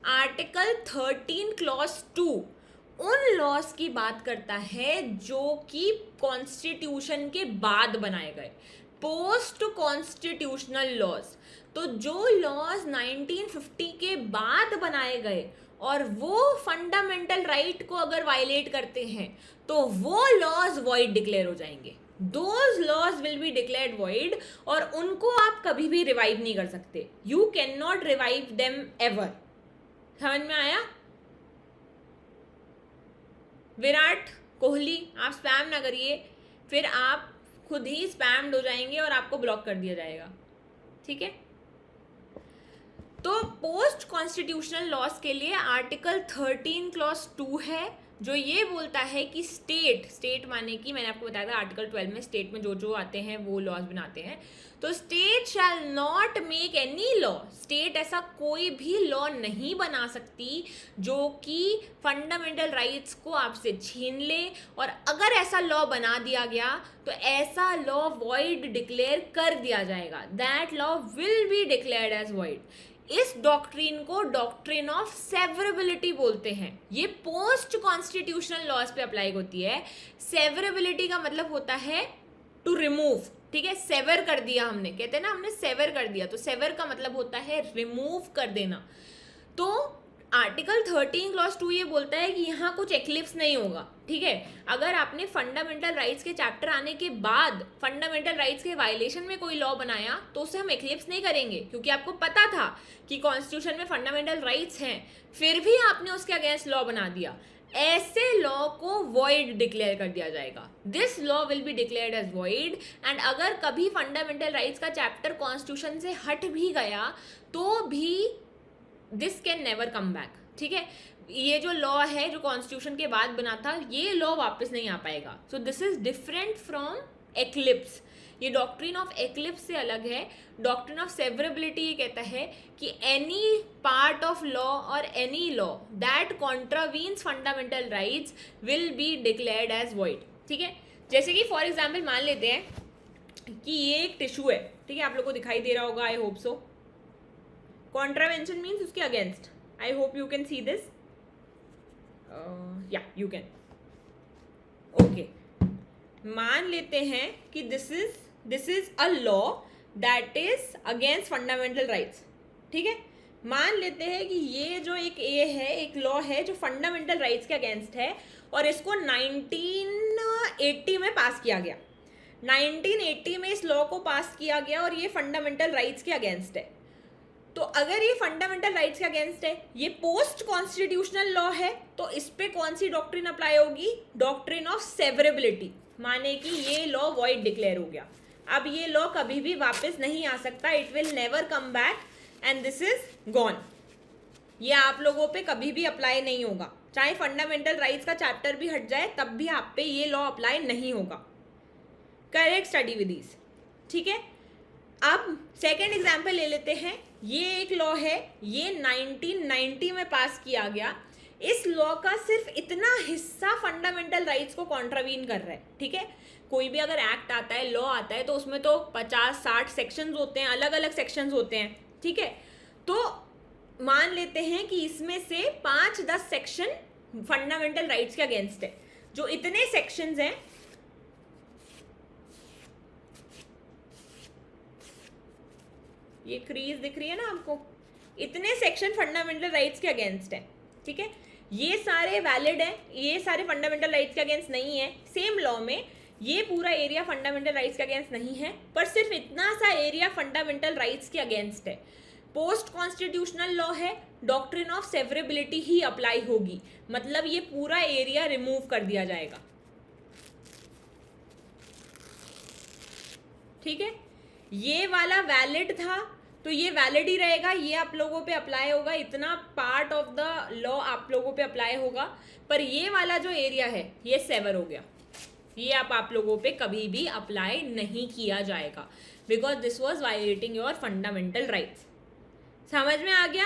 Article 13 clause 2 उन laws की बात करता है जो कि कॉन्स्टिट्यूशन के बाद बनाए गए, पोस्ट कॉन्स्टिट्यूशनल लॉज। तो जो लॉज 1950 के बाद बनाए गए और वो फंडामेंटल राइट को अगर वायलेट करते हैं तो वो लॉज वॉइड डिक्लेयर हो जाएंगे। Those laws will be declared void और उनको आप कभी भी रिवाइव नहीं कर सकते। You can not revive them ever. समझ में आया? विराट कोहली, आप स्पैम ना करिए, फिर आप खुद ही स्पैम्ड हो जाएंगे और आपको ब्लॉक कर दिया जाएगा। ठीक है? तो पोस्ट कॉन्स्टिट्यूशनल लॉज के लिए आर्टिकल 13 क्लॉज 2 है जो ये बोलता है कि स्टेट माने कि मैंने आपको बताया था आर्टिकल 12 में स्टेट में जो जो आते हैं वो लॉज बनाते हैं। तो state shall not make any law, state ऐसा कोई भी लॉ नहीं बना सकती जो कि फंडामेंटल राइट्स को आपसे छीन ले, और अगर ऐसा लॉ बना दिया गया तो ऐसा लॉ वॉइड डिक्लेयर कर दिया जाएगा। That law will be declared as void. इस डॉक्ट्रिन को डॉक्ट्रिन ऑफ सेवरेबिलिटी बोलते हैं। ये पोस्ट कॉन्स्टिट्यूशनल लॉज पे अप्लाई होती है। सेवरेबिलिटी का मतलब होता है टू रिमूव। ठीक है, सेवर कर दिया हमने, कहते हैं ना हमने सेवर कर दिया, तो सेवर का मतलब होता है रिमूव कर देना। तो आर्टिकल 13 क्लॉज 2 ये बोलता है कि यहाँ कुछ एक्लिप्स नहीं होगा। ठीक है, अगर आपने फंडामेंटल राइट्स के चैप्टर आने के बाद फंडामेंटल राइट्स के वायलेशन में कोई लॉ बनाया तो उसे हम एक्लिप्स नहीं करेंगे, क्योंकि आपको पता था कि कॉन्स्टिट्यूशन में फंडामेंटल राइट्स हैं, फिर भी आपने उसके अगेंस्ट लॉ बना दिया। ऐसे लॉ को वॉइड डिक्लेयर कर दिया जाएगा। This law will be declared as void. And अगर कभी फंडामेंटल राइट्स का चैप्टर कॉन्स्टिट्यूशन से हट भी गया तो भी this can never come back. ठीक है, ये जो लॉ है जो कॉन्स्टिट्यूशन के बाद बना था ये लॉ वापस नहीं आ पाएगा। So this is different from eclipse. ये डॉक्ट्रिन ऑफ एक्लिप्स से अलग है। डॉक्ट्रिन ऑफ सेवरेबिलिटी ये कहता है कि एनी पार्ट ऑफ लॉ और any law that contravenes fundamental rights will be declared as void. ठीक है, जैसे कि फॉर एग्जाम्पल मान लेते हैं कि ये एक टिश्यू है। ठीक है, आप लोग को दिखाई दे रहा होगा, I hope so. Contravention means उसके against. I hope you can see this. Yeah you can. Okay, मान लेते हैं कि this is a law that is against fundamental rights. ठीक है, मान लेते हैं कि ये जो एक लॉ है जो फंडामेंटल राइट्स के अगेंस्ट है और इसको 1980 में पास किया गया। 1980 में इस लॉ को पास किया गया और ये फंडामेंटल राइट्स के अगेंस्ट है। तो अगर ये फंडामेंटल राइट्स के अगेंस्ट है, ये पोस्ट कॉन्स्टिट्यूशनल लॉ है, तो इस पे कौन सी डॉक्ट्रिन अप्लाई होगी? Doctrine of severability. माने कि ये लॉ वॉइड डिक्लेयर हो गया। अब ये लॉ कभी भी वापस नहीं आ सकता। It will never come back and this is gone. ये आप लोगों पे कभी भी अप्लाई नहीं होगा। चाहे फंडामेंटल राइट्स का चैप्टर भी हट जाए तब भी आप पे ये लॉ अप्लाई नहीं होगा। Correct study with this. ठीक है, अब सेकेंड एग्जाम्पल ले लेते हैं। ये एक लॉ है, ये 1990 में पास किया गया। इस लॉ का सिर्फ इतना हिस्सा फंडामेंटल राइट्स को कॉन्ट्रावीन कर रहा है। ठीक है, कोई भी अगर एक्ट आता है, लॉ आता है, तो उसमें तो 50-60 सेक्शंस होते हैं, अलग अलग सेक्शंस होते हैं। ठीक है, तो मान लेते हैं कि इसमें से 5-10 सेक्शन फंडामेंटल राइट्स के अगेंस्ट है। जो इतने सेक्शंस हैं, ये क्रीज दिख रही है ना आपको, इतने सेक्शन फंडामेंटल राइट्स के अगेंस्ट है। ठीक है, ये सारे वैलिड हैं, ये सारे फंडामेंटल राइट्स के अगेंस्ट नहीं है। सेम लॉ में ये पूरा एरिया फंडामेंटल राइट्स के अगेंस्ट नहीं है, पर सिर्फ इतना सा एरिया फंडामेंटल राइट्स के अगेंस्ट है। पोस्ट कॉन्स्टिट्यूशनल लॉ है, doctrine of severability he apply होगी, मतलब ये पूरा एरिया रिमूव कर दिया जाएगा। ठीक है, ये वाला वैलिड था तो ये वैलिड ही रहेगा, ये आप लोगों पे अप्लाई होगा, इतना पार्ट ऑफ द लॉ आप लोगों पे अप्लाई होगा। पर ये वाला जो एरिया है ये सेवर हो गया, ये आप लोगों पे कभी भी अप्लाई नहीं किया जाएगा, because this was violating your fundamental rights. समझ में आ गया?